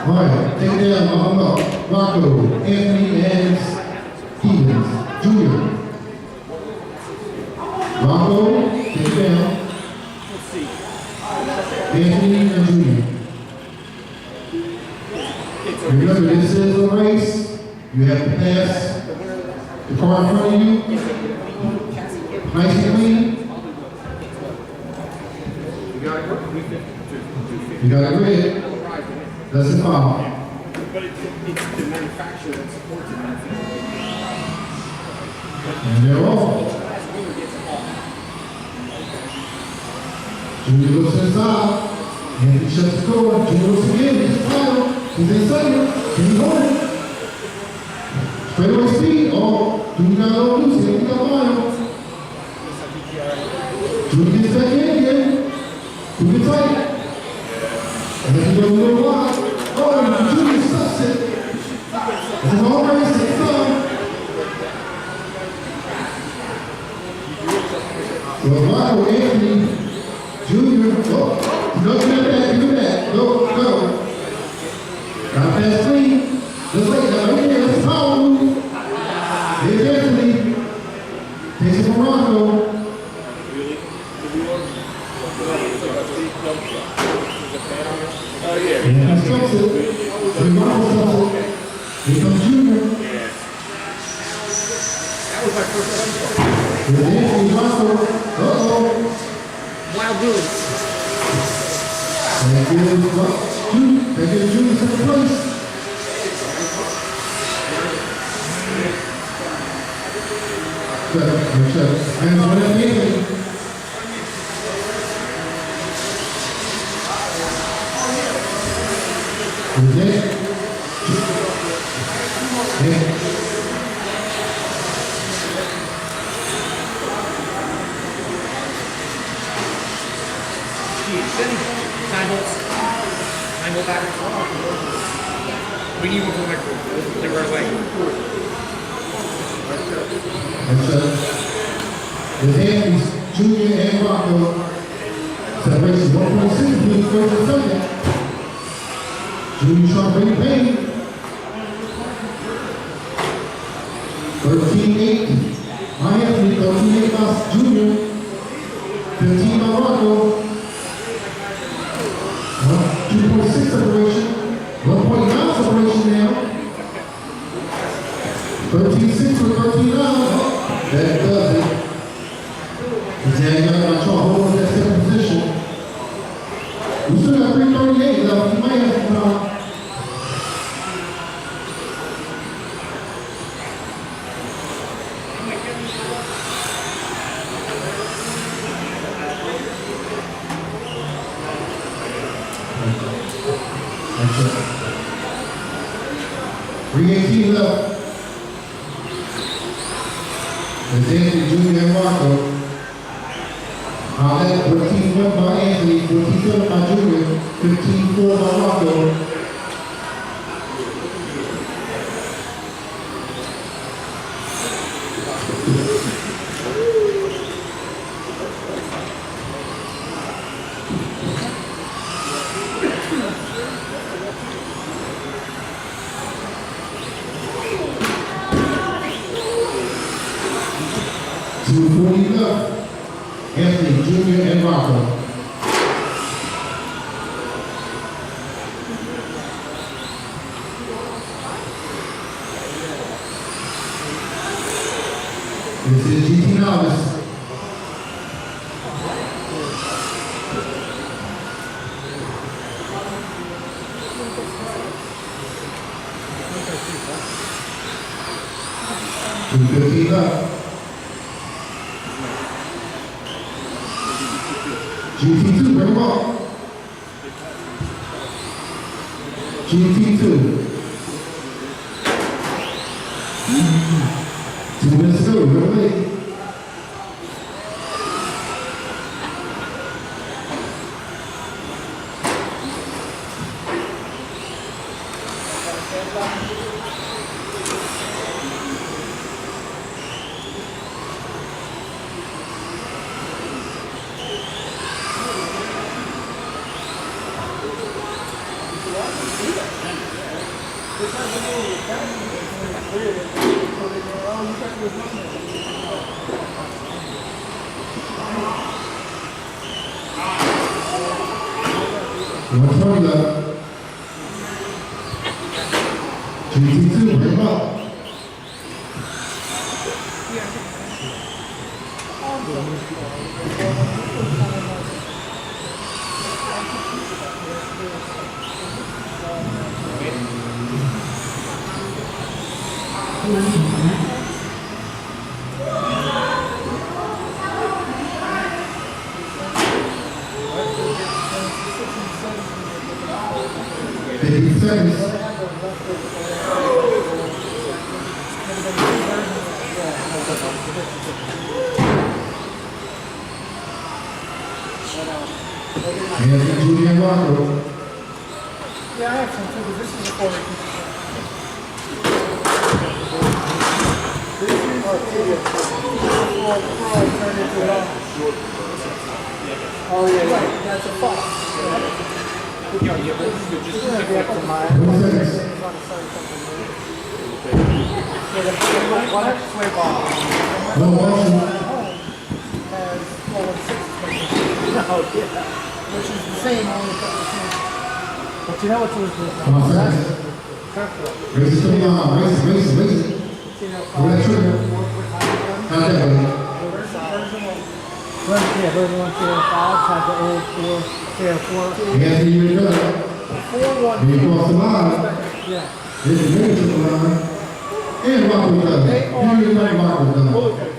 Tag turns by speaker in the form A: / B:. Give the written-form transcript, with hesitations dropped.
A: All right, take it down, on up. Rocco, Anthony, and Stevens, Jr. Rocco, take it down. Anthony and Jr. Remember, this is a race. You have to pass the car in front of you. Nice and clean. You got it red. That's a foul.
B: But it's the manufacturer that supports it.
A: And they're off. Junior looks inside. And he shuts the door. Junior looks again. He's final. He's in second. Can he hold it? Straightaway speed. Oh, Junior got a little loose here. He got final. Junior gets back in again. Junior tight. And then he goes a little wide. Oh, Junior stops it. It's an all race. It's done. So Rocco, Anthony, Junior, oh, no, do that. Go. Got that clean. Just like that, right there, that's power move. There's Anthony. Takes it from Rocco.
B: Oh, yeah.
A: And he stops it. Rocco stops it. Here comes Junior.
B: That was my first time.
A: There's Anthony, Rocco.
B: Wild Willie.
A: And they give Junior second place. Check. And on that Anthony.
B: Time go back and forth. We need one for like right away.
A: With Anthony's Junior and Rocco. Separation 1.6 between first and second. Junior trying to bring pain. 13-8. My Anthony, 13-8 by Junior. 15 by Rocco. 2.6 separation. 1.9 separation now. 13-6 for 13-9. That does it. And then got try to hold that second position. We still got 3:38 left. You might have to $3:18 left. And then Junior and Rocco. That 14-1 by Anthony, 14-7 by Junior, 15-4 by Rocco. $2:40 left. Anthony, Junior, and Rocco. This is GT Novice. $2:15 left. GT2, bring him up. GT2. 2 minutes to go, real late. 120 left. GT2, bring him up. Seconds. Anthony Julian Rocco.
C: Yeah, I have some too, but this is a 40. This is turn into it on. Oh, yeah, right, that's a fox. It's gonna be up to mine.
A: 1 seconds.
C: Yeah, the one sway ball.
A: No motion.
C: Has, well, it's 6. Oh, yeah. Which is the same, only but you know what was the
A: 1 second. Race it to the line. Race it. Pull that trigger. How's that, buddy?
C: Yeah, version 1, 2, 5, times the old 4, 4.
A: Anthony, you're good.
C: 4, 1.
A: When you cross the line,
C: Yeah.
A: this is really to the line. And Rocco does it. You know Rocco does it.